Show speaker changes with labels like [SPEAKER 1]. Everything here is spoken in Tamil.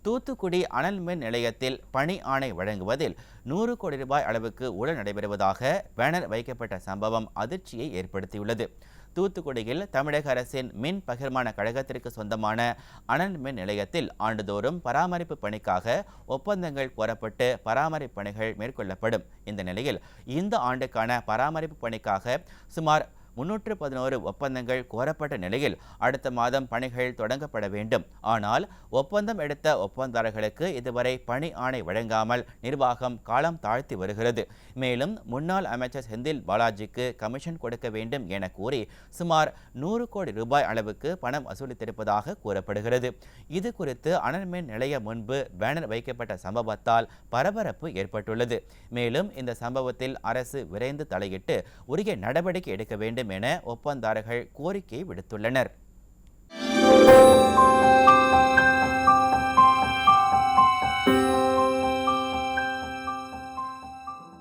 [SPEAKER 1] தூத்துக்குடி அனல் மின் நிலையத்தில் பணி ஆணை வழங்குவதில் 100 கோடி ரூபாய் அளவுக்கு ஊழல் நடைபெறுவதாக பேனர் வைக்கப்பட்ட சம்பவம் அதிர்ச்சியை ஏற்படுத்தியுள்ளது. தூத்துக்குடியில் தமிழக அரசின் மின் பகிர்மான கழகத்திற்கு சொந்தமான அனல் மின் நிலையத்தில் ஆண்டுதோறும் பராமரிப்பு பணிக்காக ஒப்பந்தங்கள் கோரப்பட்டு பராமரிப்பு பணிகள் மேற்கொள்ளப்படும். இந்த நிலையில் இந்த ஆண்டுக்கான பராமரிப்பு பணிக்காக சுமார் 311 ஒப்பந்தங்கள் கோரப்பட்ட நிலையில் அடுத்த மாதம் பணிகள் தொடங்கப்பட வேண்டும். ஆனால் ஒப்பந்தம் எடுத்த ஒப்பந்ததாரர்களுக்கு இதுவரை பணி ஆணை வழங்காமல் நிர்வாகம் காலம் தாழ்த்தி வருகிறது. மேலும் முன்னாள் அமைச்சர் செந்தில் பாலாஜிக்கு கமிஷன் கொடுக்க வேண்டும் என கூறி சுமார் 100 கோடி ரூபாய் அளவுக்கு பணம் வசூலித்திருப்பதாக கூறப்படுகிறது. இது குறித்து அனல் மின் நிலையம் முன்பு பேனர் வைக்கப்பட்ட சம்பவத்தால் பரபரப்பு ஏற்பட்டுள்ளது. மேலும் இந்த சம்பவத்தில் அரசு விரைந்து தலையிட்டு உரிய நடவடிக்கை எடுக்க வேண்டும் என ஒப்பந்ததாரர்கள் கோரிக்கை விடுத்துள்ளனர்.